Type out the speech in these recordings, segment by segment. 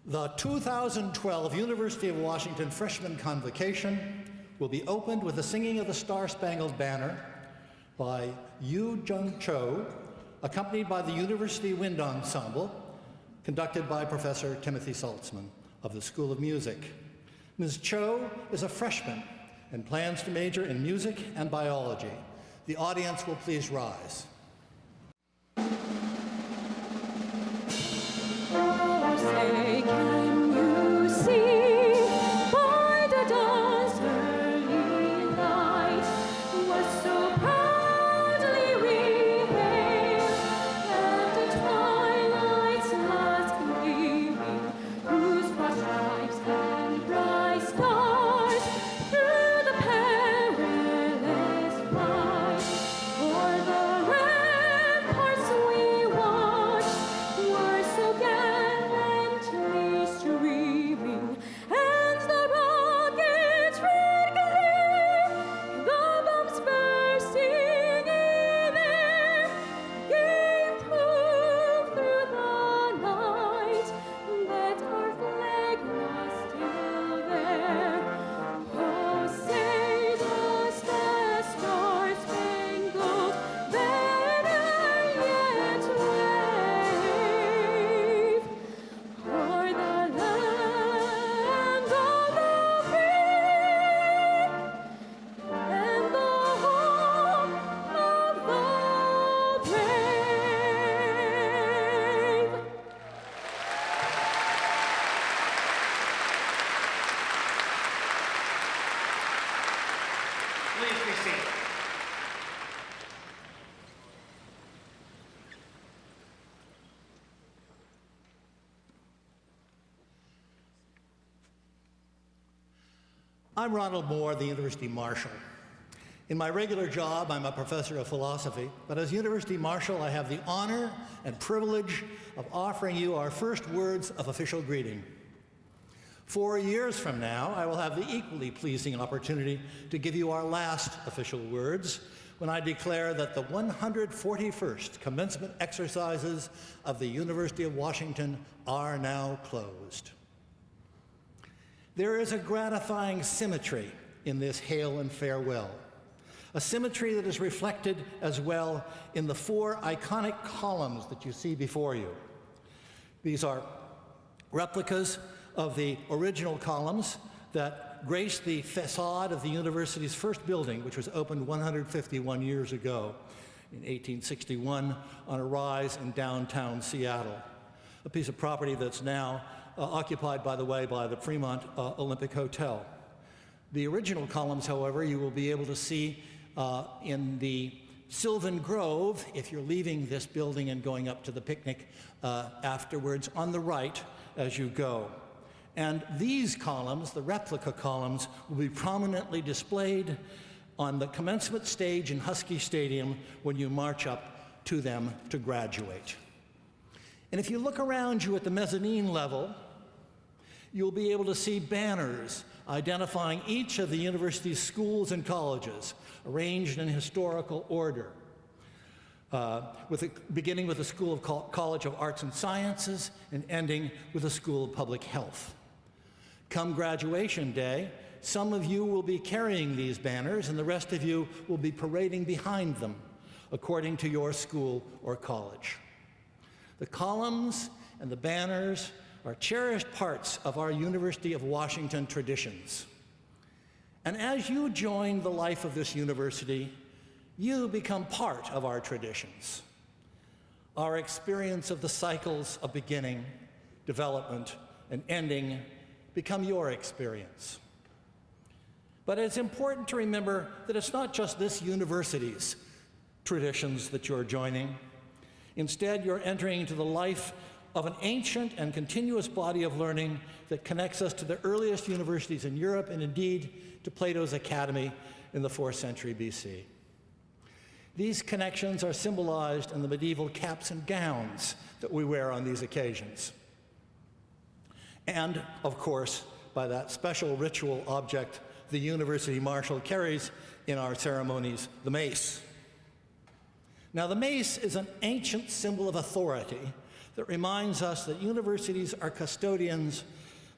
The 2012 University of Washington Freshman Convocation will be opened with the singing of the Star-Spangled Banner by Yu Jung Cho, accompanied by the University Wind Ensemble, conducted by Professor Timothy Saltzman of the School of Music. Ms. Cho is a freshman and plans to major in music and biology. The audience will please rise. Say, can you see by the dawn's early light what so proudly we hailed at the twilight's last gleaming, whose broad stripes and bright stars through the perilous fight o'er the ramparts we watched were so gallantly streaming, and the rockets' red glare, the bombs bursting in air, gave proof through the night that our flag was still there. Oh, say does the star-spangled banner yet wave o'er the land of the free and the home of the brave? Please be seated. I'm Ronald Moore, the University Marshal. In my regular job, I'm a professor of philosophy, but as University Marshal, I have the honor and privilege of offering you our first words of official greeting. 4 years from now, I will have the equally pleasing opportunity to give you our last official words when I declare that the 141st commencement exercises of the University of Washington are now closed. There is a gratifying symmetry in this hail and farewell, a symmetry that is reflected as well in the 4 iconic columns that you see before you. These are replicas of the original columns that grace the facade of the university's first building, which was opened 151 years ago in 1861 on a rise in downtown Seattle, a piece of property that's now occupied, by the way, by the Fremont Olympic Hotel. The original columns, however, you will be able to see in the Sylvan Grove, if you're leaving this building and going up to the picnic afterwards, on the right as you go. And these columns, the replica columns, will be prominently displayed on the commencement stage in Husky Stadium when you march up to them to graduate. And if you look around you at the mezzanine level, you'll be able to see banners identifying each of the university's schools and colleges, arranged in historical order, beginning with the School of College of Arts and Sciences and ending with the School of Public Health. Come graduation day, some of you will be carrying these banners and the rest of you will be parading behind them, according to your school or college. The columns and the banners are cherished parts of our University of Washington traditions. And as you join the life of this university, you become part of our traditions. Our experience of the cycles of beginning, development, and ending become your experience. But it's important to remember that it's not just this university's traditions that you're joining. Instead, you're entering into the life of an ancient and continuous body of learning that connects us to the earliest universities in Europe and indeed to Plato's Academy in the 4th century BC. These connections are symbolized in the medieval caps and gowns that we wear on these occasions. And, of course, by that special ritual object the University Marshal carries in our ceremonies, the mace. Now, the mace is an ancient symbol of authority that reminds us that universities are custodians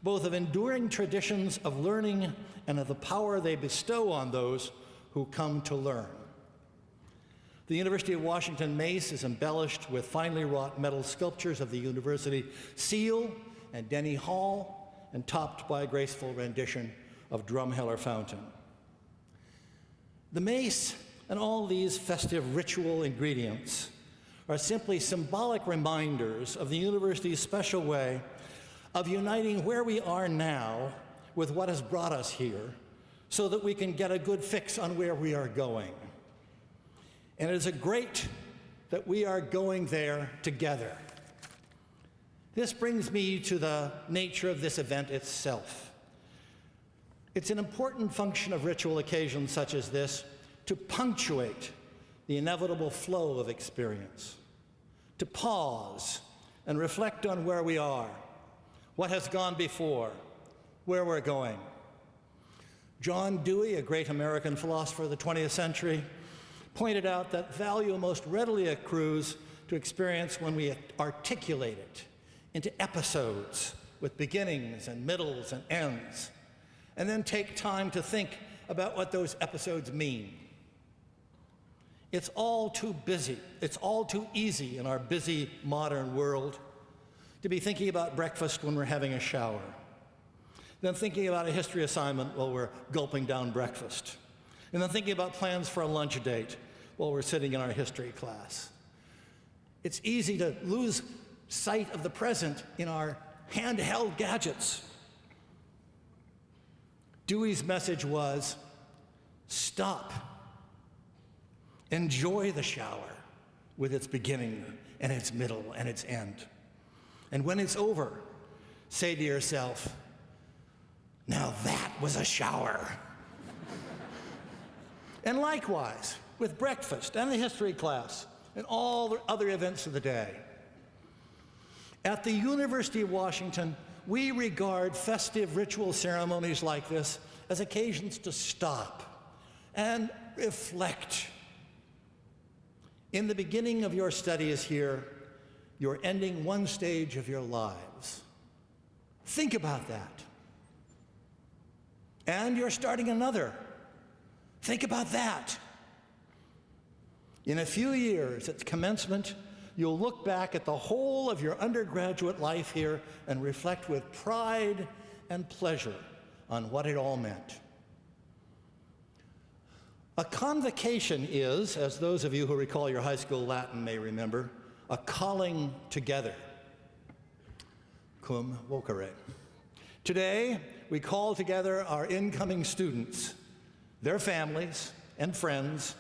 both of enduring traditions of learning and of the power they bestow on those who come to learn. The University of Washington Mace is embellished with finely wrought metal sculptures of the university seal and Denny Hall, and topped by a graceful rendition of Drumheller Fountain. The Mace and all these festive ritual ingredients are simply symbolic reminders of the university's special way of uniting where we are now with what has brought us here so that we can get a good fix on where we are going. And it is great that we are going there together. This brings me to the nature of this event itself. It's an important function of ritual occasions such as this to punctuate the inevitable flow of experience, to pause and reflect on where we are, what has gone before, where we're going. John Dewey, a great American philosopher of the 20th century, pointed out that value most readily accrues to experience when we articulate it into episodes with beginnings and middles and ends, and then take time to think about what those episodes mean. It's all too busy, it's all too easy in our busy modern world to be thinking about breakfast when we're having a shower, then thinking about a history assignment while we're gulping down breakfast, and then thinking about plans for a lunch date while we're sitting in our history class. It's easy to lose sight of the present in our handheld gadgets. Dewey's message was, stop. Enjoy the shower with its beginning and its middle and its end. And when it's over, say to yourself, now that was a shower. And likewise, with breakfast and the history class and all the other events of the day. At the University of Washington, we regard festive ritual ceremonies like this as occasions to stop and reflect. In the beginning of your studies here, you're ending one stage of your lives. Think about that. And you're starting another. Think about that. In a few years, at commencement, you'll look back at the whole of your undergraduate life here and reflect with pride and pleasure on what it all meant. A convocation is, as those of you who recall your high school Latin may remember, a calling together. Cum vocare. Today, we call together our incoming students, their families and friends,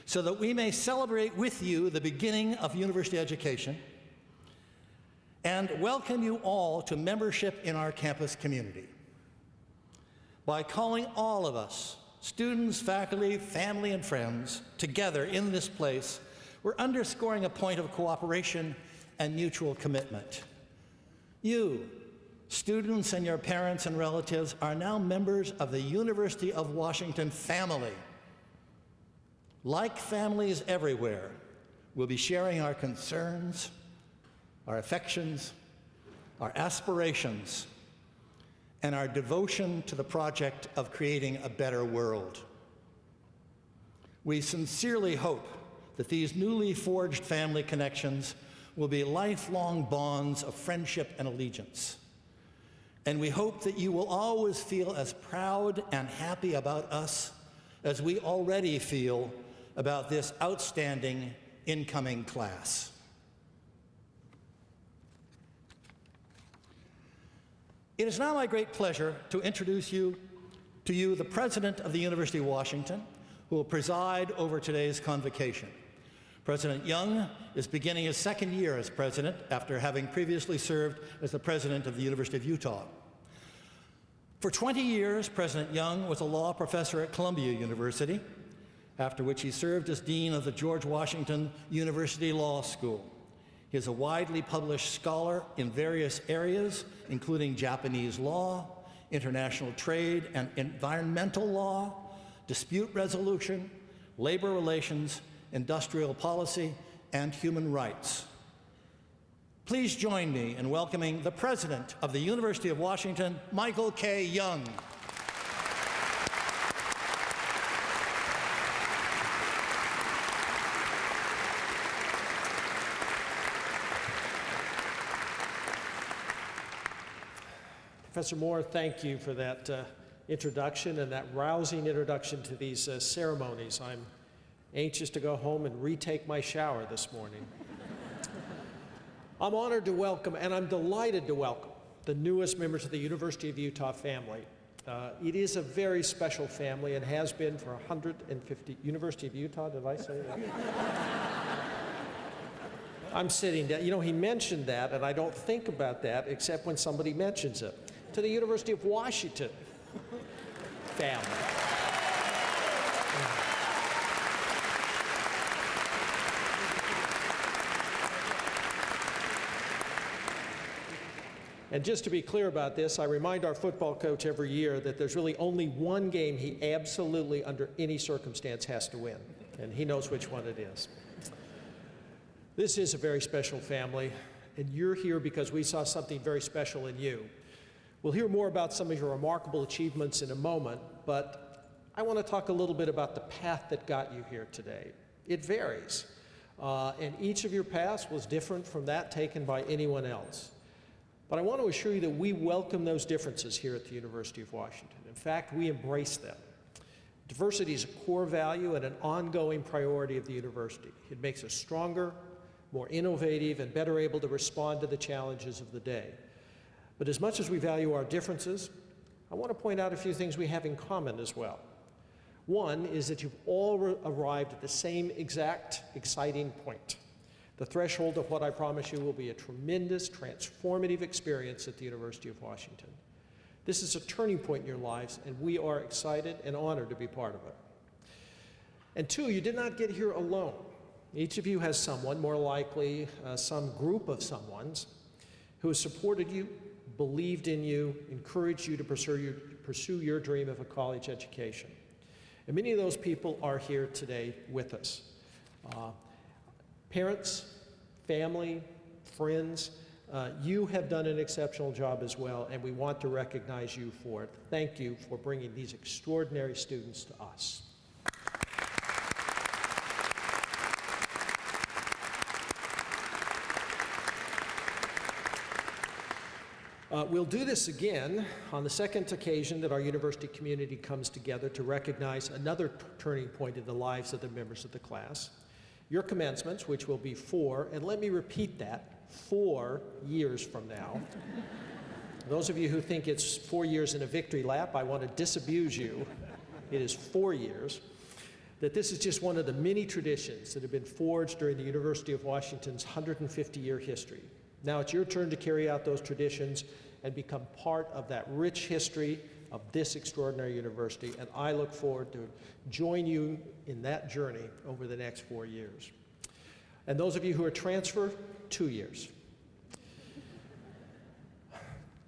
so that we may celebrate with you the beginning of university education and welcome you all to membership in our campus community. By calling all of us, students, faculty, family, and friends, together in this place, we're underscoring a point of cooperation and mutual commitment. You, students and your parents and relatives, are now members of the University of Washington family. Like families everywhere, we'll be sharing our concerns, our affections, our aspirations, and our devotion to the project of creating a better world. We sincerely hope that these newly forged family connections will be lifelong bonds of friendship and allegiance. And we hope that you will always feel as proud and happy about us as we already feel about this outstanding incoming class. It is now my great pleasure to introduce to you the President of the University of Washington, who will preside over today's convocation. President Young is beginning his second year as president after having previously served as the president of the University of Utah. For 20 years, President Young was a law professor at Columbia University, after which he served as dean of the George Washington University Law School. He is a widely published scholar in various areas, including Japanese law, international trade and environmental law, dispute resolution, labor relations, industrial policy, and human rights. Please join me in welcoming the President of the University of Washington, Michael K. Young. Professor Moore, thank you for that introduction and that rousing introduction to these ceremonies. I'm anxious to go home and retake my shower this morning. I'm honored to welcome, and I'm delighted to welcome, the newest members of the University of Utah family. It is a very special family and has been for 150, University of Utah, did I say that? I'm sitting down. You know, he mentioned that, and I don't think about that except when somebody mentions it. To the University of Washington family. And just to be clear about this, I remind our football coach every year that there's really only one game he absolutely, under any circumstance, has to win, and he knows which one it is. This is a very special family, and you're here because we saw something very special in you. We'll hear more about some of your remarkable achievements in a moment, but I want to talk a little bit about the path that got you here today. It varies, and each of your paths was different from that taken by anyone else. But I want to assure you that we welcome those differences here at the University of Washington. In fact, we embrace them. Diversity is a core value and an ongoing priority of the university. It makes us stronger, more innovative, and better able to respond to the challenges of the day. But as much as we value our differences, I want to point out a few things we have in common as well. One is that you've all arrived at the same exact exciting point. The threshold of what I promise you will be a tremendous, transformative experience at the University of Washington. This is a turning point in your lives, and we are excited and honored to be part of it. And two, you did not get here alone. Each of you has someone, more likely some group of someones, who has supported you, believed in you, encouraged you to pursue your dream of a college education. And many of those people are here today with us. Parents, family, friends, you have done an exceptional job as well, and we want to recognize you for it. Thank you for bringing these extraordinary students to us. We'll do this again on the second occasion that our university community comes together to recognize another turning point in the lives of the members of the class. Your commencements, which will be 4, and let me repeat that, 4 years from now. Those of you who think it's 4 years in a victory lap, I want to disabuse you. It is 4 years. That this is just one of the many traditions that have been forged during the University of Washington's 150-year history. Now it's your turn to carry out those traditions and become part of that rich history of this extraordinary university, and I look forward to join you in that journey over the next 4 years. And those of you who are transfer, 2 years.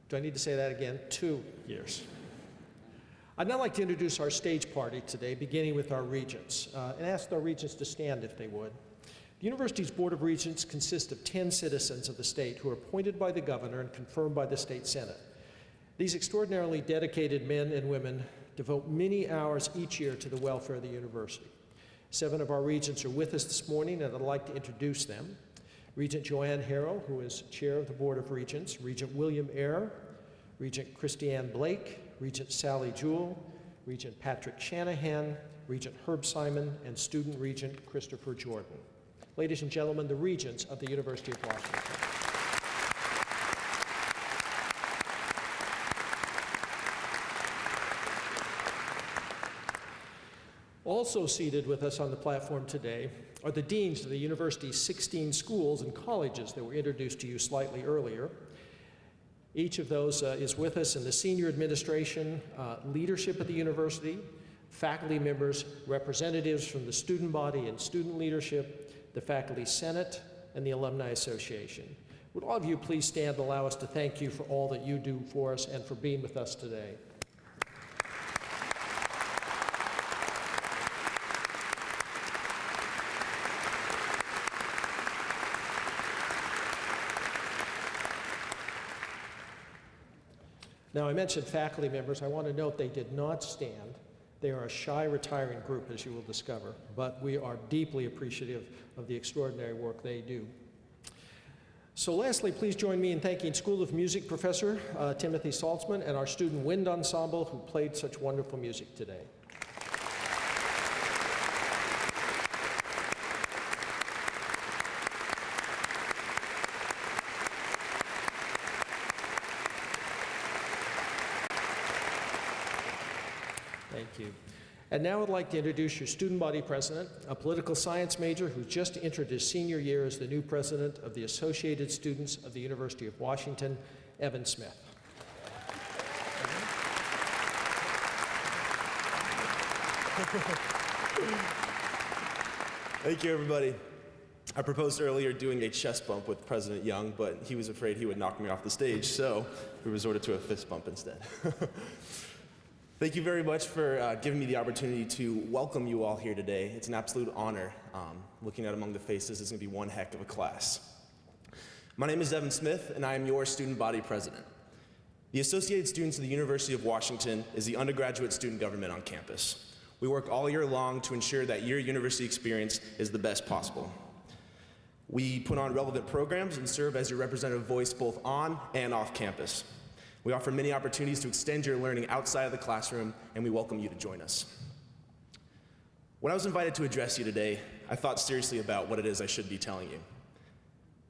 Do I need to say that again? 2 years. I'd now like to introduce our stage party today, beginning with our regents, and ask our regents to stand if they would. The university's Board of Regents consists of 10 citizens of the state who are appointed by the governor and confirmed by the state senate. These extraordinarily dedicated men and women devote many hours each year to the welfare of the university. 7 of our regents are with us this morning, and I'd like to introduce them. Regent Joanne Harrell, who is chair of the Board of Regents, Regent William Eyre, Regent Christiane Blake, Regent Sally Jewell, Regent Patrick Shanahan, Regent Herb Simon, and Student Regent Christopher Jordan. Ladies and gentlemen, the regents of the University of Washington. Also seated with us on the platform today are the deans of the university's 16 schools and colleges that were introduced to you slightly earlier. Each of those is with us in the senior administration, leadership of the university, faculty members, representatives from the student body and student leadership, the Faculty Senate, and the Alumni Association. Would all of you please stand and allow us to thank you for all that you do for us and for being with us today. Now, I mentioned faculty members. I want to note they did not stand. They are a shy, retiring group, as you will discover, but we are deeply appreciative of the extraordinary work they do. So lastly, please join me in thanking School of Music Professor Timothy Saltzman and our student wind ensemble who played such wonderful music today. Thank you. And now I'd like to introduce your student body president, a political science major who just entered his senior year as the new president of the Associated Students of the University of Washington, Evan Smith. Thank you, everybody. I proposed earlier doing a chest bump with President Young, but he was afraid he would knock me off the stage, so we resorted to a fist bump instead. Thank you very much for giving me the opportunity to welcome you all here today. It's an absolute honor. Looking out among the faces, it's going to be one heck of a class. My name is Evan Smith, and I am your student body president. The Associated Students of the University of Washington is the undergraduate student government on campus. We work all year long to ensure that your university experience is the best possible. We put on relevant programs and serve as your representative voice both on and off campus. We offer many opportunities to extend your learning outside of the classroom, and we welcome you to join us. When I was invited to address you today, I thought seriously about what it is I should be telling you.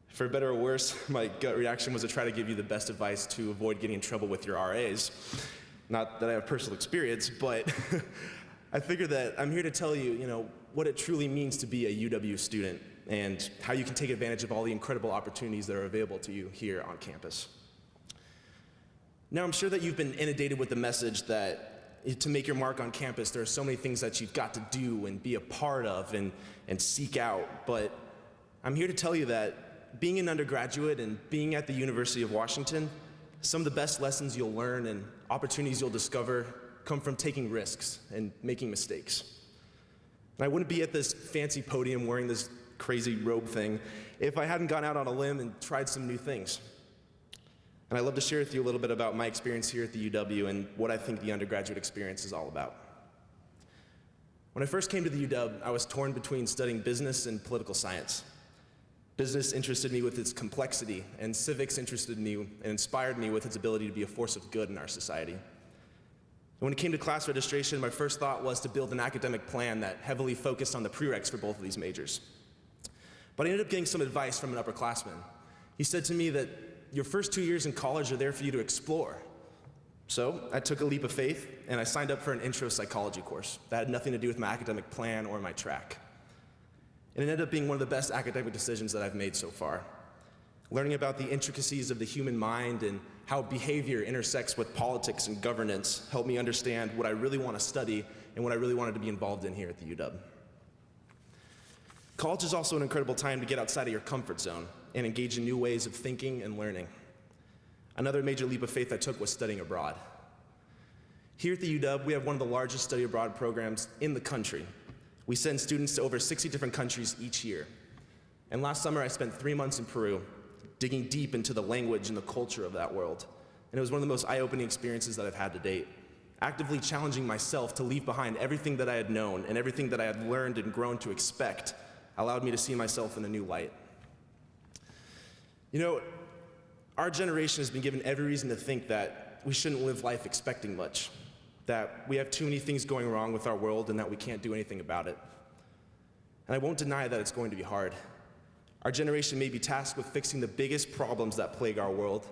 For better or worse, my gut reaction was to try to give you the best advice to avoid getting in trouble with your RAs. Not that I have personal experience, but I figured that I'm here to tell you, what it truly means to be a UW student and how you can take advantage of all the incredible opportunities that are available to you here on campus. Now, I'm sure that you've been inundated with the message that to make your mark on campus, there are so many things that you've got to do and be a part of and seek out. But I'm here to tell you that being an undergraduate and being at the University of Washington, some of the best lessons you'll learn and opportunities you'll discover come from taking risks and making mistakes. And I wouldn't be at this fancy podium wearing this crazy robe thing if I hadn't gone out on a limb and tried some new things. And I'd love to share with you a little bit about my experience here at the UW and what I think the undergraduate experience is all about. When I first came to the UW, I was torn between studying business and political science. Business interested me with its complexity, and civics interested me and inspired me with its ability to be a force of good in our society. And when it came to class registration, my first thought was to build an academic plan that heavily focused on the prereqs for both of these majors. But I ended up getting some advice from an upperclassman. He said to me that your first 2 years in college are there for you to explore. So I took a leap of faith and I signed up for an intro psychology course that had nothing to do with my academic plan or my track. And it ended up being one of the best academic decisions that I've made so far. Learning about the intricacies of the human mind and how behavior intersects with politics and governance helped me understand what I really want to study and what I really wanted to be involved in here at the UW. College is also an incredible time to get outside of your comfort zone and engage in new ways of thinking and learning. Another major leap of faith I took was studying abroad. Here at the UW, we have one of the largest study abroad programs in the country. We send students to over 60 different countries each year. And last summer, I spent 3 months in Peru, digging deep into the language and the culture of that world. And it was one of the most eye-opening experiences that I've had to date, actively challenging myself to leave behind everything that I had known and everything that I had learned and grown to expect allowed me to see myself in a new light. Our generation has been given every reason to think that we shouldn't live life expecting much, that we have too many things going wrong with our world and that we can't do anything about it. And I won't deny that it's going to be hard. Our generation may be tasked with fixing the biggest problems that plague our world,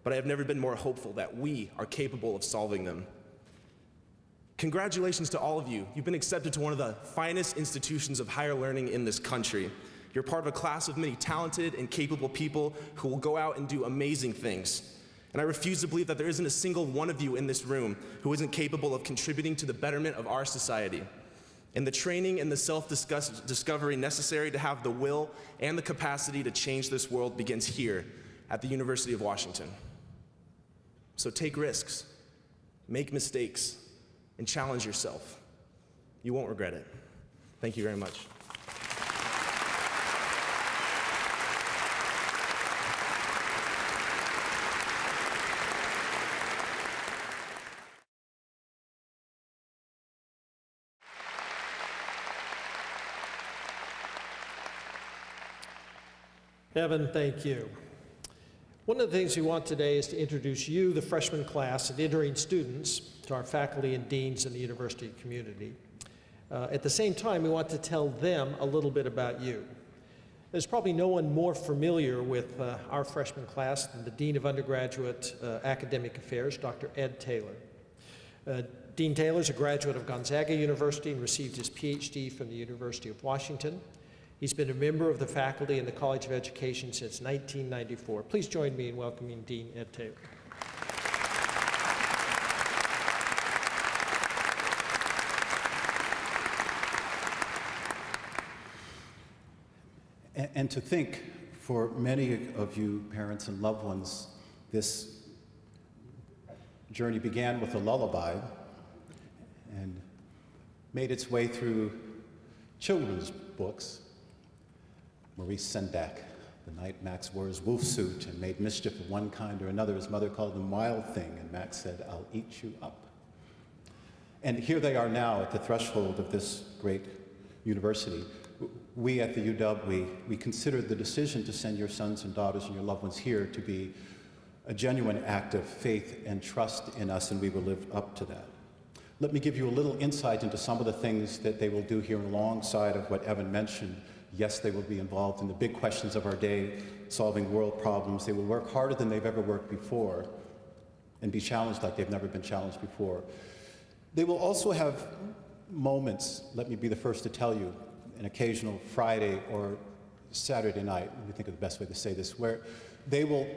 but I have never been more hopeful that we are capable of solving them. Congratulations to all of you. You've been accepted to one of the finest institutions of higher learning in this country. You're part of a class of many talented and capable people who will go out and do amazing things. And I refuse to believe that there isn't a single one of you in this room who isn't capable of contributing to the betterment of our society. And the training and the self-discovery necessary to have the will and the capacity to change this world begins here at the University of Washington. So take risks, make mistakes, and challenge yourself. You won't regret it. Thank you very much. Evan, thank you. One of the things we want today is to introduce you, the freshman class, and entering students to our faculty and deans in the university community. At the same time, we want to tell them a little bit about you. There's probably no one more familiar with our freshman class than the Dean of Undergraduate Academic Affairs, Dr. Ed Taylor. Dean Taylor is a graduate of Gonzaga University and received his PhD from the University of Washington. He's been a member of the faculty in the College of Education since 1994. Please join me in welcoming Dean Ed Taylor. And to think, for many of you parents and loved ones, this journey began with a lullaby and made its way through children's books. Maurice Sendak, the night Max wore his wolf suit and made mischief of one kind or another. His mother called him Wild Thing, and Max said, "I'll eat you up." And here they are now at the threshold of this great university. We at the UW, we consider the decision to send your sons and daughters and your loved ones here to be a genuine act of faith and trust in us, and we will live up to that. Let me give you a little insight into some of the things that they will do here alongside of what Evan mentioned. Yes, they will be involved in the big questions of our day, solving world problems. They will work harder than they've ever worked before and be challenged like they've never been challenged before. They will also have moments, let me be the first to tell you, an occasional Friday or Saturday night, let me think of the best way to say this, where they will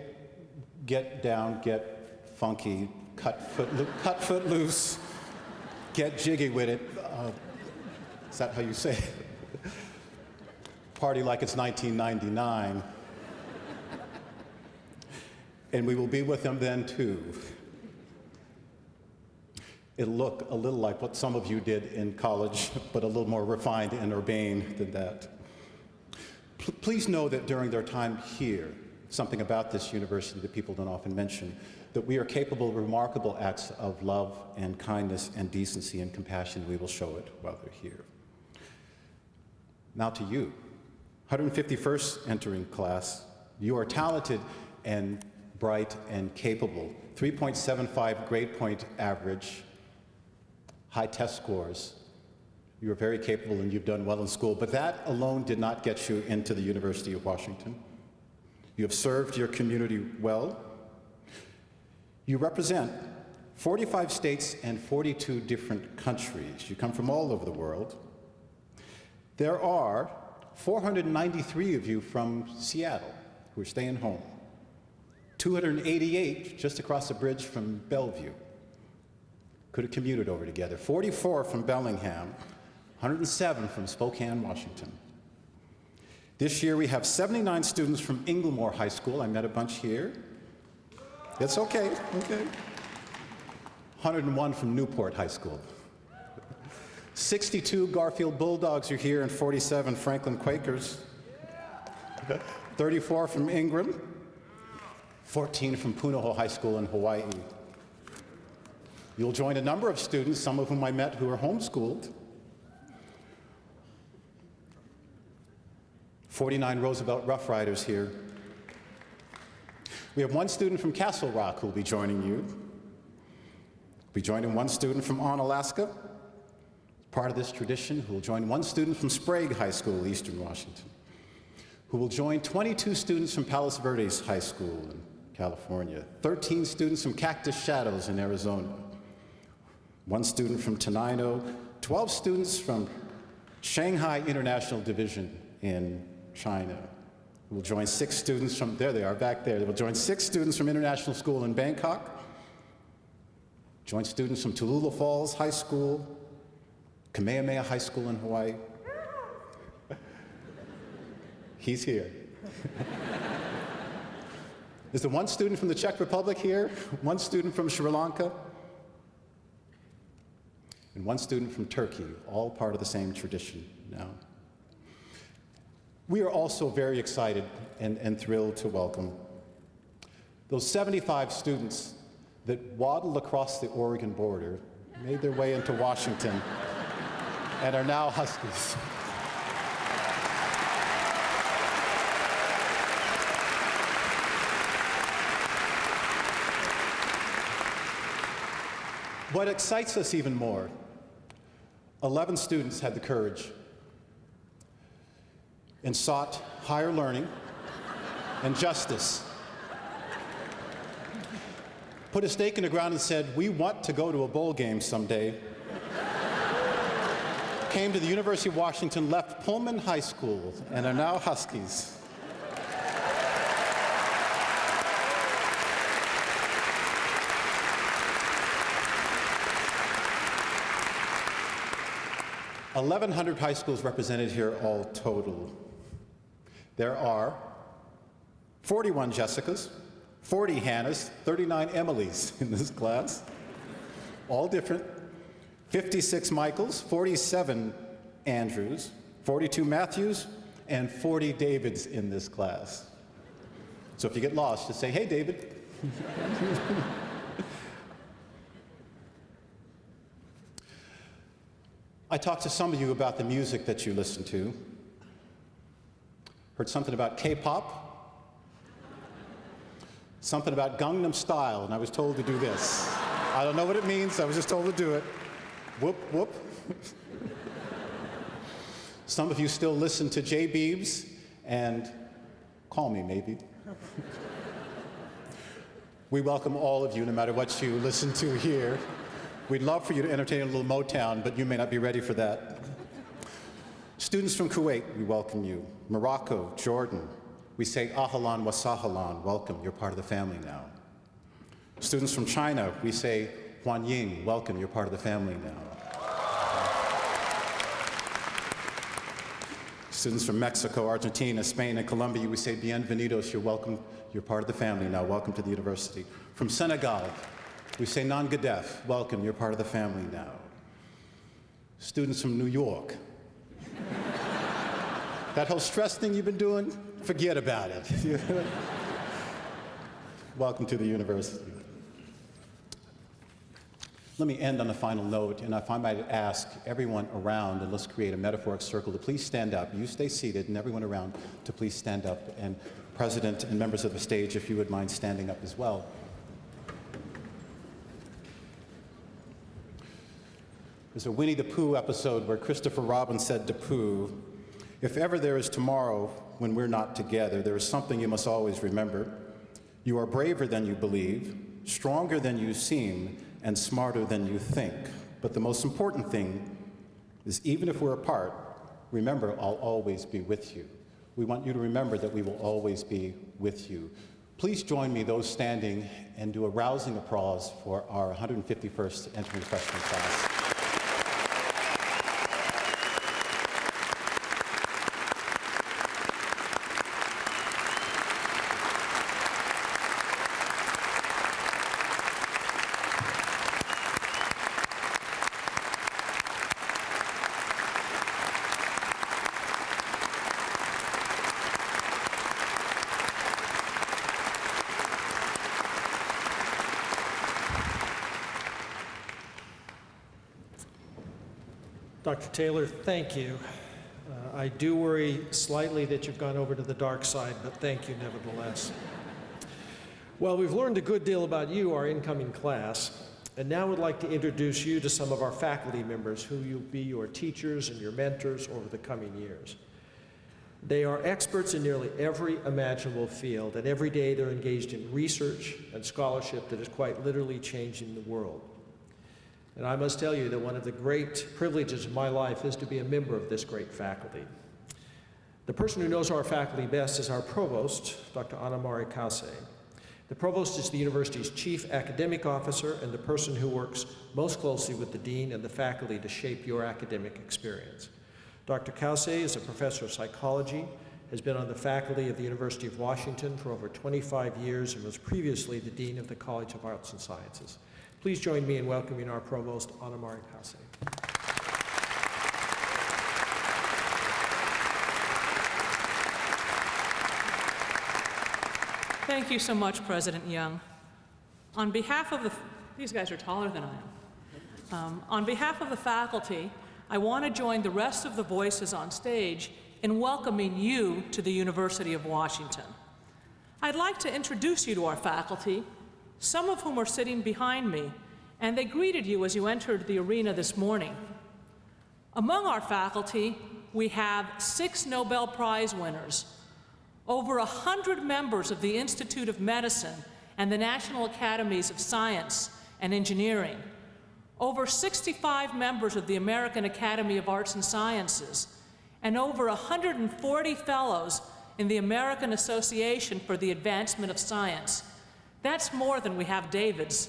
get down, get funky, cut foot loose, get jiggy with it. Is that how you say it? Party like it's 1999. And we will be with them then too. It'll look a little like what some of you did in college, but a little more refined and urbane than that. Please know that during their time here, something about this university that people don't often mention, that we are capable of remarkable acts of love and kindness and decency and compassion. We will show it while they're here. Now to you, 151st entering class. You are talented and bright and capable. 3.75 grade point average, high test scores. You are very capable and you've done well in school, but that alone did not get you into the University of Washington. You have served your community well. You represent 45 states and 42 different countries. You come from all over the world. There are 493 of you from Seattle who are staying home. 288 just across the bridge from Bellevue. Could have commuted over together. 44 from Bellingham. 107 from Spokane, Washington. This year we have 79 students from Inglemoor High School. I met a bunch here. It's okay, okay. 101 from Newport High School. 62 Garfield Bulldogs are here and 47 Franklin Quakers. 34 from Ingram. 14 from Punahou High School in Hawaii. You'll join a number of students, some of whom I met who are homeschooled. 49 Roosevelt Rough Riders here. We have one student from Castle Rock who will be joining you. We'll be joining one student from Onalaska, part of this tradition, who will join one student from Sprague High School, Eastern Washington, who will join 22 students from Palos Verdes High School in California, 13 students from Cactus Shadows in Arizona, one student from Tenino, 12 students from Shanghai International Division in China. We'll join 6 students from, there they are, back there. We'll join 6 students from International School in Bangkok, join students from Tallulah Falls High School, Kamehameha High School in Hawaii. He's here. Is there one student from the Czech Republic here? One student from Sri Lanka? And one student from Turkey, all part of the same tradition now. We are also very excited and thrilled to welcome those 75 students that waddled across the Oregon border, made their way into Washington, and are now Huskies. What excites us even more, 11 students had the courage and sought higher learning and justice. Put a stake in the ground and said, we want to go to a bowl game someday. Came to the University of Washington, left Pullman High School, and are now Huskies. (1,100) high schools represented here all total. There are 41 Jessicas, 40 Hannahs, 39 Emilys in this class, all different. 56 Michaels, 47 Andrews, 42 Matthews, and 40 Davids in this class. So if you get lost, just say, hey, David. I talked to some of you about the music that you listen to. Heard something about K-pop, something about Gangnam Style, and I was told to do this. I don't know what it means, I was just told to do it. Whoop, whoop. Some of you still listen to J. Beebs and Call Me Maybe. We welcome all of you, no matter what you listen to here. We'd love for you to entertain a little Motown, but you may not be ready for that. Students from Kuwait, we welcome you. Morocco, Jordan, we say ahlan wa sahlan, welcome, you're part of the family now. Students from China, we say Huan Ying, welcome, you're part of the family now. Students from Mexico, Argentina, Spain, and Colombia, we say bienvenidos, you're welcome, you're part of the family now, welcome to the university. From Senegal, we say non gadef, welcome, you're part of the family now. Students from New York, that whole stress thing you've been doing, forget about it. Welcome to the university. Let me end on a final note, and if I might ask everyone around, and let's create a metaphoric circle, to please stand up. You stay seated, and everyone around to please stand up. And President and members of the stage, if you would mind standing up as well. There's a Winnie the Pooh episode where Christopher Robin said to Pooh, if ever there is tomorrow when we're not together, there is something you must always remember. You are braver than you believe, stronger than you seem, and smarter than you think. But the most important thing is, even if we're apart, remember, I'll always be with you. We want you to remember that we will always be with you. Please join me, those standing, and do a rousing applause for our 151st entering freshman class. Dr. Taylor, thank you. I do worry slightly that you've gone over to the dark side, but thank you nevertheless. Well, we've learned a good deal about you, our incoming class, and now we'd like to introduce you to some of our faculty members who will be your teachers and your mentors over the coming years. They are experts in nearly every imaginable field, and every day they're engaged in research and scholarship that is quite literally changing the world. And I must tell you that one of the great privileges of my life is to be a member of this great faculty. The person who knows our faculty best is our provost, Dr. Anamari Kase. The provost is the university's chief academic officer and the person who works most closely with the dean and the faculty to shape your academic experience. Dr. Kase is a professor of psychology, has been on the faculty of the University of Washington for over 25 years, and was previously the dean of the College of Arts and Sciences. Please join me in welcoming our provost, Anamari Kase. Thank you so much, President Young. On behalf of these guys are taller than I am. On behalf of the faculty, I want to join the rest of the voices on stage in welcoming you to the University of Washington. I'd like to introduce you to our faculty, some of whom are sitting behind me, and they greeted you as you entered the arena this morning. Among our faculty, we have 6 Nobel Prize winners, over 100 members of the Institute of Medicine and the National Academies of Science and Engineering, over 65 members of the American Academy of Arts and Sciences, and over 140 fellows in the American Association for the Advancement of Science. That's more than we have Davids.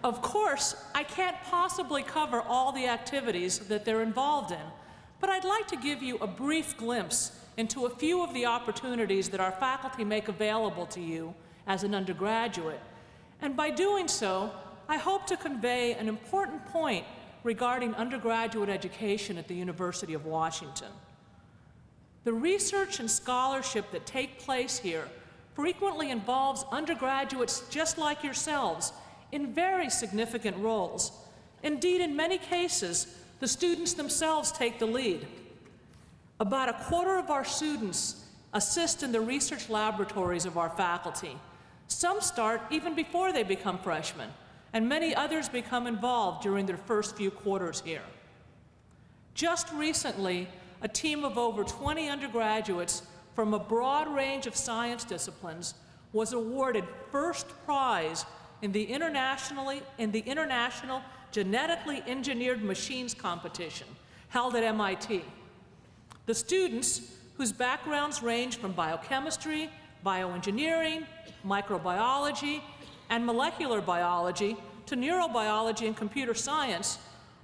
Of course, I can't possibly cover all the activities that they're involved in, but I'd like to give you a brief glimpse into a few of the opportunities that our faculty make available to you as an undergraduate. And by doing so, I hope to convey an important point regarding undergraduate education at the University of Washington. The research and scholarship that take place here frequently involves undergraduates just like yourselves in very significant roles. Indeed, in many cases, the students themselves take the lead. About a quarter of our students assist in the research laboratories of our faculty. Some start even before they become freshmen, and many others become involved during their first few quarters here. Just recently, a team of over 20 undergraduates from a broad range of science disciplines was awarded first prize in the International Genetically Engineered Machines competition held at MIT. The students, whose backgrounds range from biochemistry, bioengineering, microbiology, and molecular biology to neurobiology and computer science,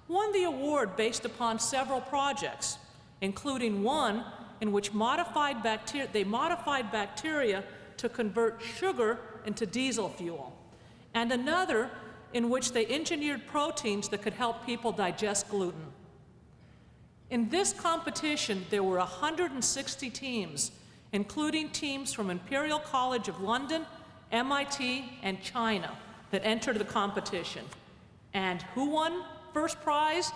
won the award based upon several projects, including one in which they modified bacteria to convert sugar into diesel fuel, and another in which they engineered proteins that could help people digest gluten. In this competition, there were 160 teams, including teams from Imperial College of London, MIT, and China that entered the competition. And who won first prize?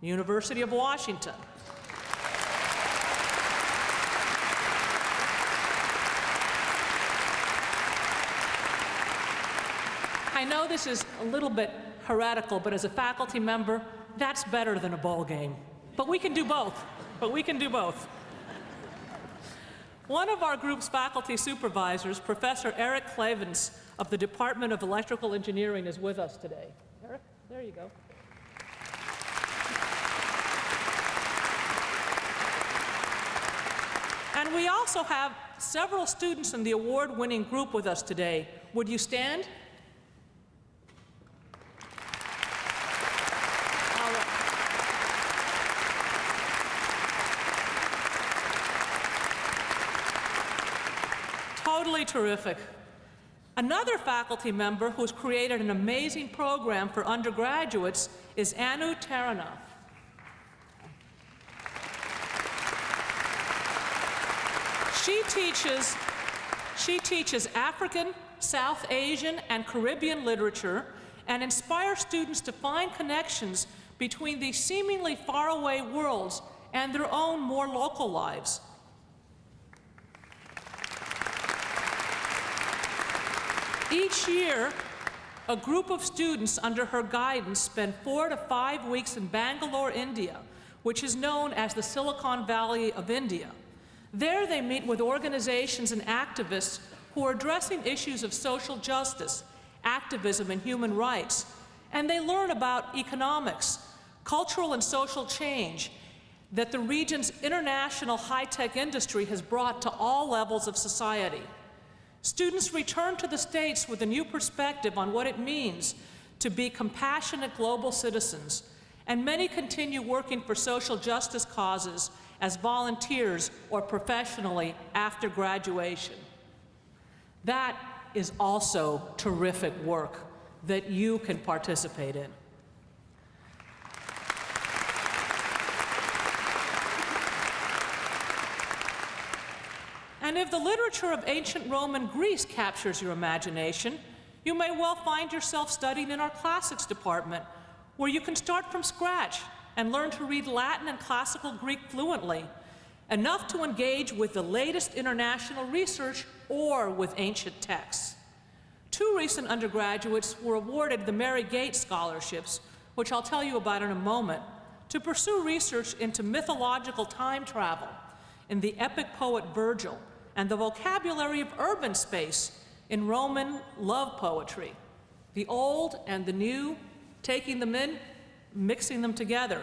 The University of Washington. I know this is a little bit heretical, but as a faculty member, that's better than a bowl game. But we can do both. One of our group's faculty supervisors, Professor Eric Clavens of the Department of Electrical Engineering, is with us today. Eric, there you go. And we also have several students in the award-winning group with us today. Would you stand? All right. Totally terrific. Another faculty member who's created an amazing program for undergraduates is Anu Taranov. She teaches African, South Asian, and Caribbean literature and inspires students to find connections between these seemingly faraway worlds and their own more local lives. Each year, a group of students under her guidance spend 4 to 5 weeks in Bangalore, India, which is known as the Silicon Valley of India. There they meet with organizations and activists who are addressing issues of social justice, activism, and human rights, and they learn about economics, cultural and social change that the region's international high-tech industry has brought to all levels of society. Students return to the States with a new perspective on what it means to be compassionate global citizens, and many continue working for social justice causes as volunteers or professionally after graduation. That is also terrific work that you can participate in. And if the literature of ancient Rome and Greece captures your imagination, you may well find yourself studying in our classics department, where you can start from scratch and learn to read Latin and classical Greek fluently, enough to engage with the latest international research or with ancient texts. 2 recent undergraduates were awarded the Mary Gates scholarships, which I'll tell you about in a moment, to pursue research into mythological time travel in the epic poet Virgil and the vocabulary of urban space in Roman love poetry, the old and the new, taking them in, mixing them together.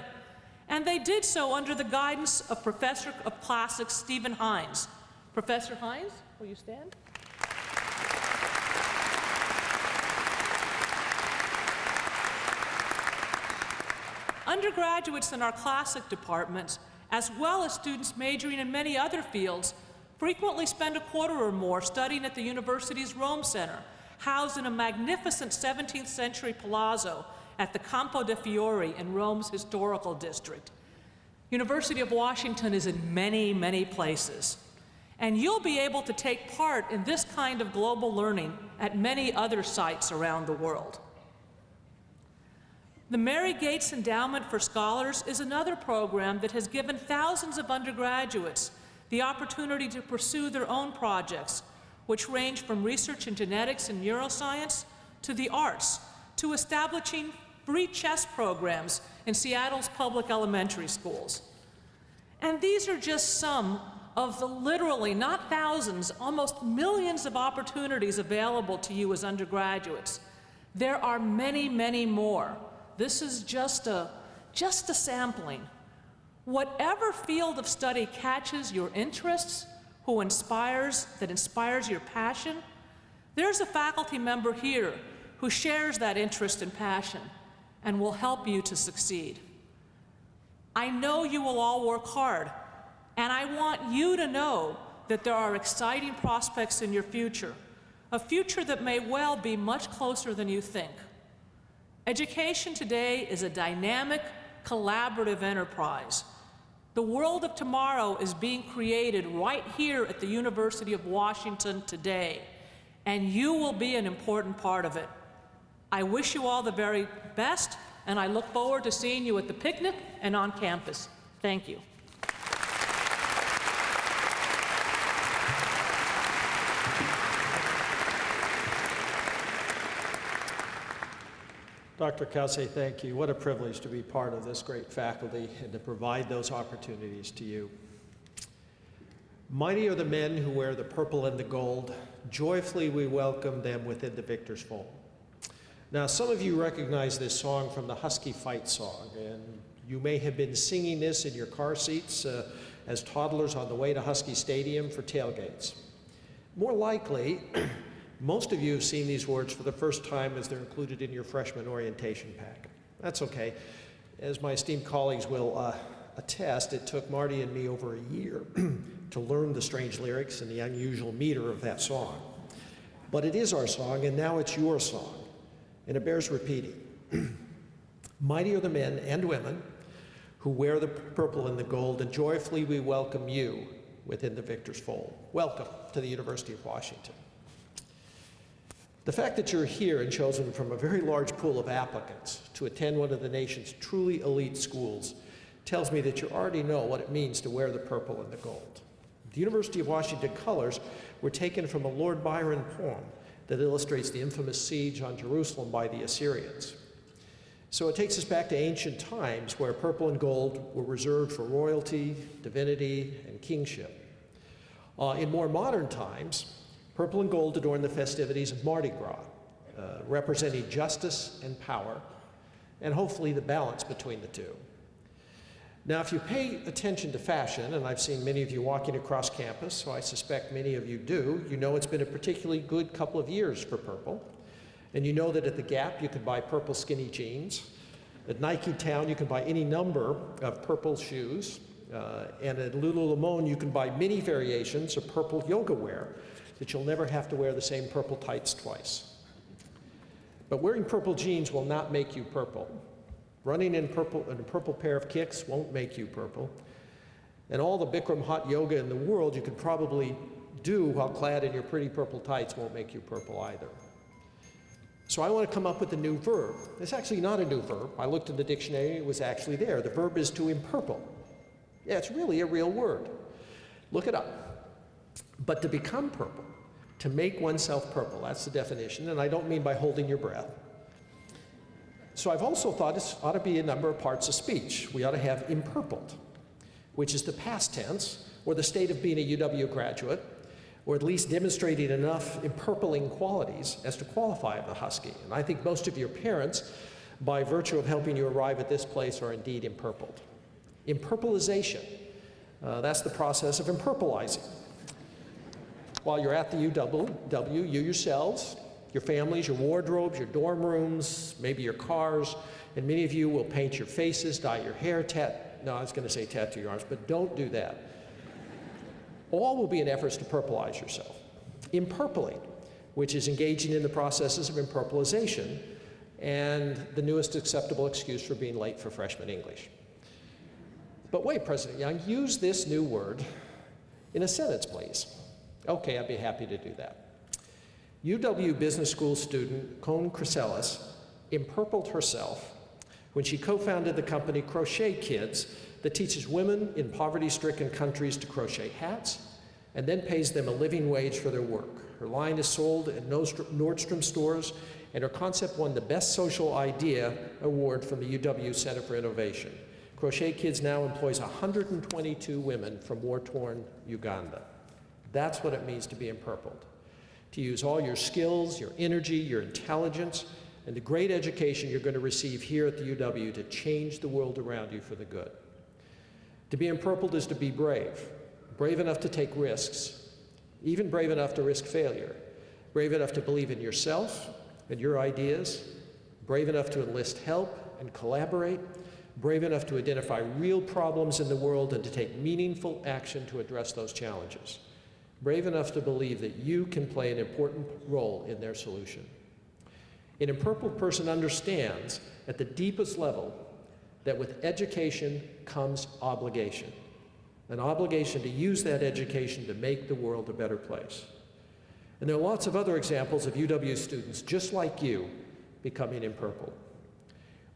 And they did so under the guidance of Professor of Classics Stephen Hines. Professor Hines, will you stand? Undergraduates in our classic departments, as well as students majoring in many other fields, frequently spend a quarter or more studying at the university's Rome Center, housed in a magnificent 17th century palazzo at the Campo de' Fiori in Rome's historical district. University of Washington is in many, many places. And you'll be able to take part in this kind of global learning at many other sites around the world. The Mary Gates Endowment for Scholars is another program that has given thousands of undergraduates the opportunity to pursue their own projects, which range from research in genetics and neuroscience to the arts, to establishing free chess programs in Seattle's public elementary schools. And these are just some of the literally, not thousands, almost millions of opportunities available to you as undergraduates. There are many, many more. This is just a sampling. Whatever field of study catches your interests, that inspires your passion, there's a faculty member here who shares that interest and passion and will help you to succeed. I know you will all work hard, and I want you to know that there are exciting prospects in your future, a future that may well be much closer than you think. Education today is a dynamic, collaborative enterprise. The world of tomorrow is being created right here at the University of Washington today, and you will be an important part of it. I wish you all the very best, and I look forward to seeing you at the picnic and on campus. Thank you. Dr. Kase, thank you. What a privilege to be part of this great faculty and to provide those opportunities to you. Mighty are the men who wear the purple and the gold. Joyfully we welcome them within the victor's fold. Now, some of you recognize this song from the Husky Fight song, and you may have been singing this in your car seats as toddlers on the way to Husky Stadium for tailgates. More likely, most of you have seen these words for the first time as they're included in your freshman orientation pack. That's okay. As my esteemed colleagues will attest, it took Marty and me over a year to learn the strange lyrics and the unusual meter of that song. But it is our song, and now it's your song, and it bears repeating. Mighty are the men and women who wear the purple and the gold, and joyfully we welcome you within the victor's fold. Welcome to the University of Washington. The fact that you're here and chosen from a very large pool of applicants to attend one of the nation's truly elite schools tells me that you already know what it means to wear the purple and the gold. The University of Washington colors were taken from a Lord Byron poem that illustrates the infamous siege on Jerusalem by the Assyrians. So it takes us back to ancient times where purple and gold were reserved for royalty, divinity, and kingship. In more modern times, purple and gold adorn the festivities of Mardi Gras, representing justice and power, and hopefully the balance between the two. Now, if you pay attention to fashion, and I've seen many of you walking across campus, so I suspect many of you do, you know it's been a particularly good couple of years for purple. And you know that at the Gap, you can buy purple skinny jeans. At Nike Town, you can buy any number of purple shoes. And at Lululemon, you can buy many variations of purple yoga wear that you'll never have to wear the same purple tights twice. But wearing purple jeans will not make you purple. Running in a purple pair of kicks won't make you purple. And all the Bikram hot yoga in the world you could probably do while clad in your pretty purple tights won't make you purple either. So I want to come up with a new verb. It's actually not a new verb. I looked in the dictionary, it was actually there. The verb is to empurple. Yeah, it's really a real word. Look it up. But to become purple To make oneself purple, that's the definition, and I don't mean by holding your breath. So I've also thought this ought to be a number of parts of speech. We ought to have empurpled, which is the past tense, or the state of being a UW graduate, or at least demonstrating enough empurpling qualities as to qualify as a Husky. And I think most of your parents, by virtue of helping you arrive at this place, are indeed empurpled. Empurplization, that's the process of empurplizing. While you're at the UW, you yourselves, your families, your wardrobes, your dorm rooms, maybe your cars, and many of you will paint your faces, dye your hair, I was going to say tattoo your arms, but don't do that. All will be in efforts to purplize yourself. Empurpling, which is engaging in the processes of empurplization, and the newest acceptable excuse for being late for freshman English. But wait, President Young, use this new word in a sentence, please. Okay, I'd be happy to do that. UW Business School student Cone Chrysalis empurpled herself when she co-founded the company Crochet Kids that teaches women in poverty-stricken countries to crochet hats and then pays them a living wage for their work. Her line is sold at Nordstrom stores, and her concept won the Best Social Idea Award from the UW Center for Innovation. Crochet Kids now employs 122 women from war-torn Uganda. That's what it means to be empurpled. To use all your skills, your energy, your intelligence, and the great education you're going to receive here at the UW to change the world around you for the good. To be empurpled is to be brave. Brave enough to take risks, even brave enough to risk failure. Brave enough to believe in yourself and your ideas. Brave enough to enlist help and collaborate. Brave enough to identify real problems in the world and to take meaningful action to address those challenges. Brave enough to believe that you can play an important role in their solution. An empurpled person understands at the deepest level that with education comes obligation. An obligation to use that education to make the world a better place. And there are lots of other examples of UW students just like you becoming empurpled.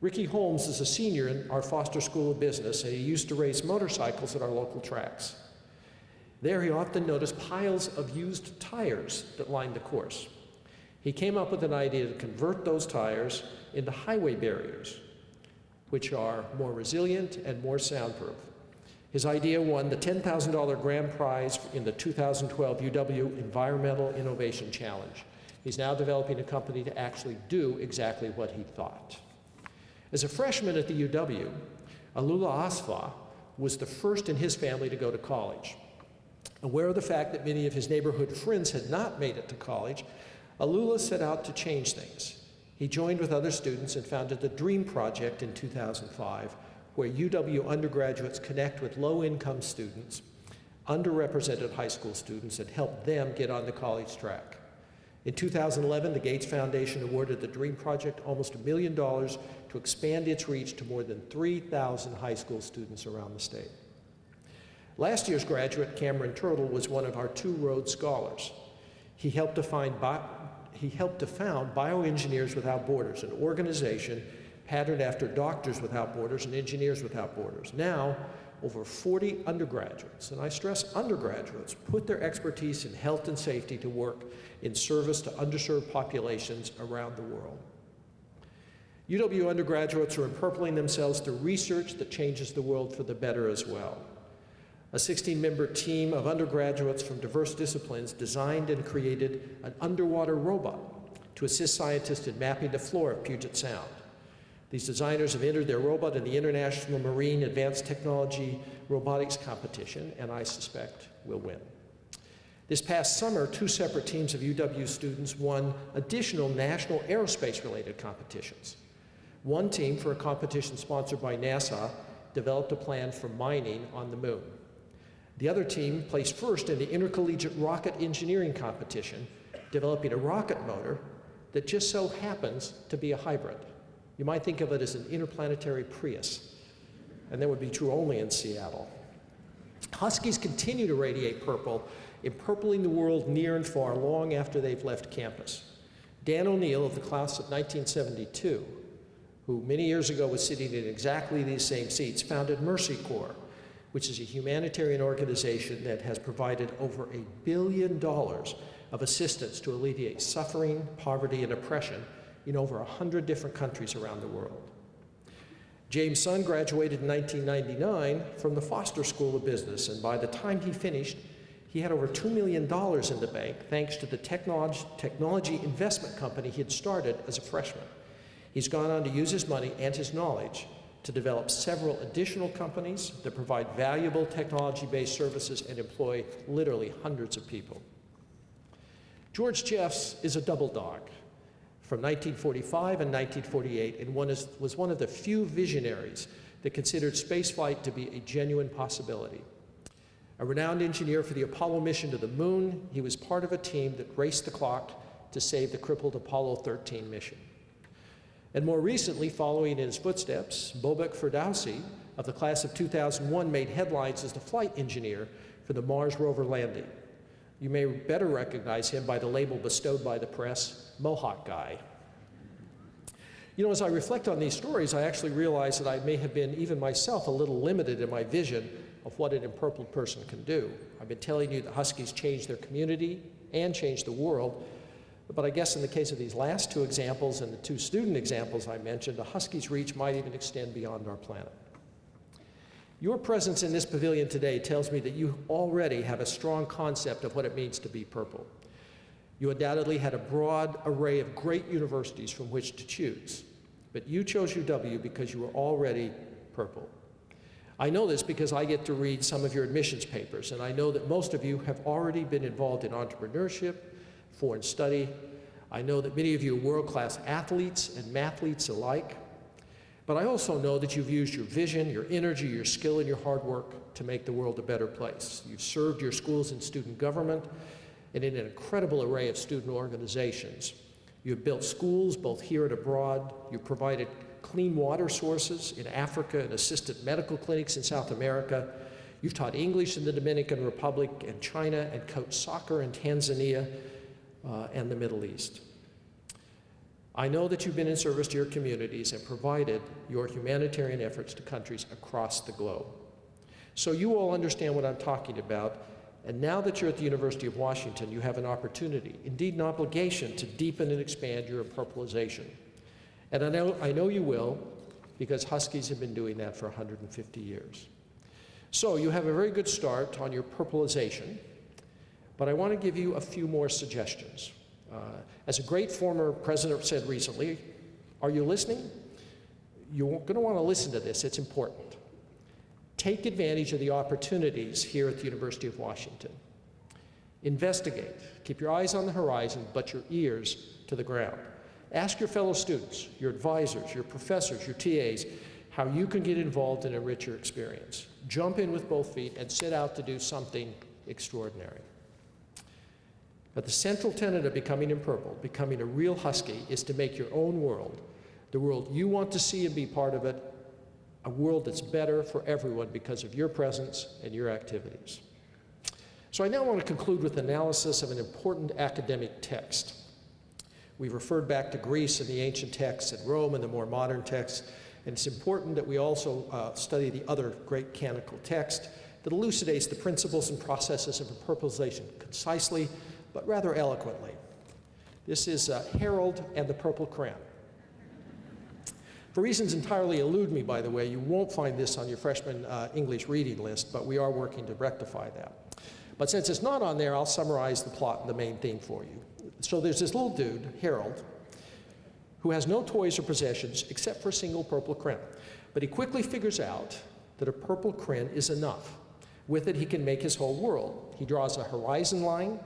Ricky Holmes is a senior in our Foster School of Business, and he used to race motorcycles at our local tracks. There he often noticed piles of used tires that lined the course. He came up with an idea to convert those tires into highway barriers, which are more resilient and more soundproof. His idea won the $10,000 grand prize in the 2012 UW Environmental Innovation Challenge. He's now developing a company to actually do exactly what he thought. As a freshman at the UW, Alula Asfa was the first in his family to go to college. Aware of the fact that many of his neighborhood friends had not made it to college, Alula set out to change things. He joined with other students and founded the DREAM Project in 2005, where UW undergraduates connect with low-income students, underrepresented high school students, and help them get on the college track. In 2011, the Gates Foundation awarded the DREAM Project almost $1 million to expand its reach to more than 3,000 high school students around the state. Last year's graduate, Cameron Turtle, was one of our two Rhodes Scholars. He helped to found Bioengineers Without Borders, an organization patterned after Doctors Without Borders and Engineers Without Borders. Now, over 40 undergraduates, and I stress undergraduates, put their expertise in health and safety to work in service to underserved populations around the world. UW undergraduates are empurpling themselves through research that changes the world for the better as well. A 16-member team of undergraduates from diverse disciplines designed and created an underwater robot to assist scientists in mapping the floor of Puget Sound. These designers have entered their robot in the International Marine Advanced Technology Robotics Competition, and I suspect will win. This past summer, two separate teams of UW students won additional national aerospace-related competitions. One team, for a competition sponsored by NASA, developed a plan for mining on the moon. The other team placed first in the Intercollegiate Rocket Engineering Competition, developing a rocket motor that just so happens to be a hybrid. You might think of it as an interplanetary Prius, and that would be true only in Seattle. Huskies continue to radiate purple, empurpling the world near and far long after they've left campus. Dan O'Neill of the class of 1972, who many years ago was sitting in exactly these same seats, founded Mercy Corps, which is a humanitarian organization that has provided over $1 billion of assistance to alleviate suffering, poverty, and oppression in over 100 different countries around the world. James' son graduated in 1999 from the Foster School of Business, and by the time he finished, he had over $2 million in the bank thanks to the technology investment company he had started as a freshman. He's gone on to use his money and his knowledge to develop several additional companies that provide valuable technology-based services and employ literally hundreds of people. George Jeffs is a double dog from 1945 and 1948, and was one of the few visionaries that considered spaceflight to be a genuine possibility. A renowned engineer for the Apollo mission to the moon, he was part of a team that raced the clock to save the crippled Apollo 13 mission. And more recently, following in his footsteps, Bobek Ferdowsi of the class of 2001 made headlines as the flight engineer for the Mars rover landing. You may better recognize him by the label bestowed by the press, Mohawk Guy. You know, as I reflect on these stories, I actually realize that I may have been, even myself, a little limited in my vision of what an empurpled person can do. I've been telling you that Huskies changed their community and changed the world, but I guess in the case of these last two examples and the two student examples I mentioned, the Huskies' reach might even extend beyond our planet. Your presence in this pavilion today tells me that you already have a strong concept of what it means to be purple. You undoubtedly had a broad array of great universities from which to choose, but you chose UW because you were already purple. I know this because I get to read some of your admissions papers, and I know that most of you have already been involved in entrepreneurship, foreign study. I know that many of you are world-class athletes and mathletes alike. But I also know that you've used your vision, your energy, your skill, and your hard work to make the world a better place. You've served your schools in student government and in an incredible array of student organizations. You've built schools both here and abroad. You've provided clean water sources in Africa and assisted medical clinics in South America. You've taught English in the Dominican Republic and China, and coached soccer in Tanzania and the Middle East. I know that you've been in service to your communities and provided your humanitarian efforts to countries across the globe. So you all understand what I'm talking about, and now that you're at the University of Washington, you have an opportunity, indeed an obligation, to deepen and expand your purpleization. And I know you will, because Huskies have been doing that for 150 years. So you have a very good start on your purpleization, but I want to give you a few more suggestions. As a great former president said recently, are you listening? You're going to want to listen to this. It's important. Take advantage of the opportunities here at the University of Washington. Investigate. Keep your eyes on the horizon, but your ears to the ground. Ask your fellow students, your advisors, your professors, your TAs, how you can get involved and enrich your experience. Jump in with both feet and set out to do something extraordinary. But the central tenet of becoming in purple, becoming a real Husky, is to make your own world, the world you want to see and be part of it, a world that's better for everyone because of your presence and your activities. So I now want to conclude with analysis of an important academic text. We've referred back to Greece and the ancient texts, and Rome and the more modern texts, and it's important that we also study the other great canonical text that elucidates the principles and processes of purpleization concisely, but rather eloquently. This is Harold and the Purple Crayon. For reasons entirely elude me, by the way, you won't find this on your freshman English reading list, but we are working to rectify that. But since it's not on there, I'll summarize the plot and the main theme for you. So there's this little dude, Harold, who has no toys or possessions except for a single purple crayon. But he quickly figures out that a purple crayon is enough. With it, he can make his whole world. He draws a horizon line,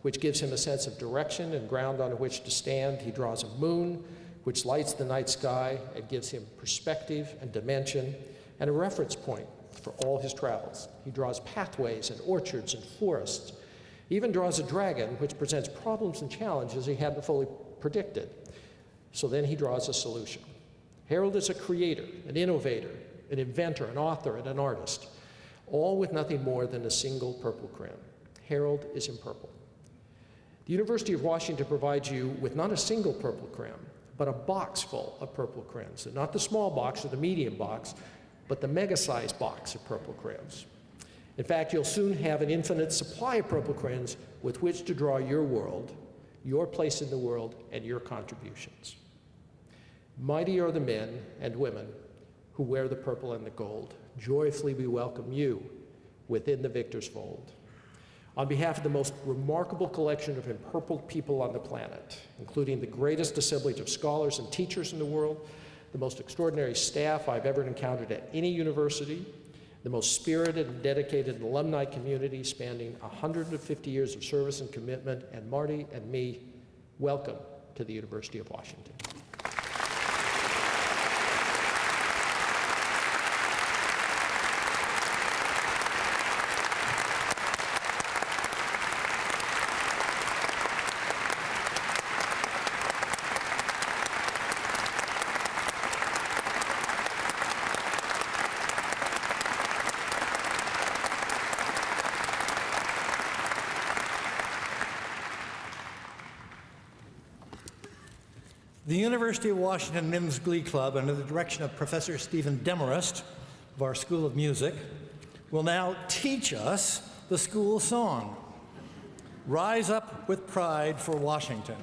which gives him a sense of direction and ground on which to stand. He draws a moon, which lights the night sky and gives him perspective and dimension, and a reference point for all his travels. He draws pathways and orchards and forests. He even draws a dragon, which presents problems and challenges he hadn't fully predicted. So then he draws a solution. Harold is a creator, an innovator, an inventor, an author, and an artist, all with nothing more than a single purple crayon. Harold is in purple. The University of Washington provides you with not a single purple crayon, but a box full of purple crayons. Not the small box or the medium box, but the mega-sized box of purple crayons. In fact, you'll soon have an infinite supply of purple crayons with which to draw your world, your place in the world, and your contributions. Mighty are the men and women who wear the purple and the gold. Joyfully we welcome you within the victor's fold. On behalf of the most remarkable collection of empurpled people on the planet, including the greatest assemblage of scholars and teachers in the world, the most extraordinary staff I've ever encountered at any university, the most spirited and dedicated alumni community spanning 150 years of service and commitment, and Marty and me, welcome to the University of Washington. The University of Washington Men's Glee Club, under the direction of Professor Stephen Demarest of our School of Music, will now teach us the school song, Rise Up with Pride for Washington.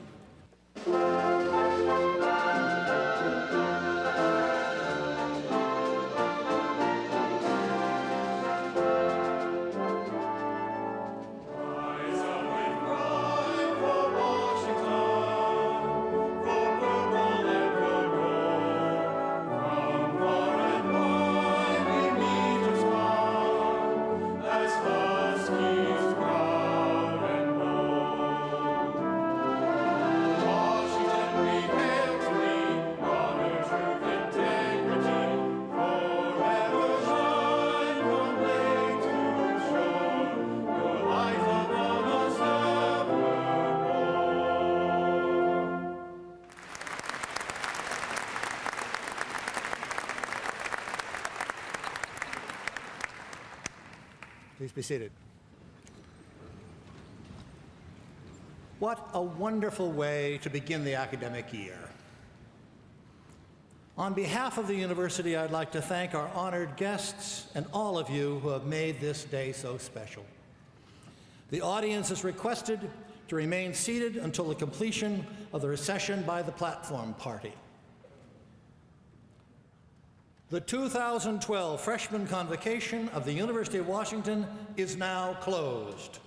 Please be seated. What a wonderful way to begin the academic year. On behalf of the university, I'd like to thank our honored guests and all of you who have made this day so special. The audience is requested to remain seated until the completion of the recession by the platform party. The 2012 Freshman Convocation of the University of Washington is now closed.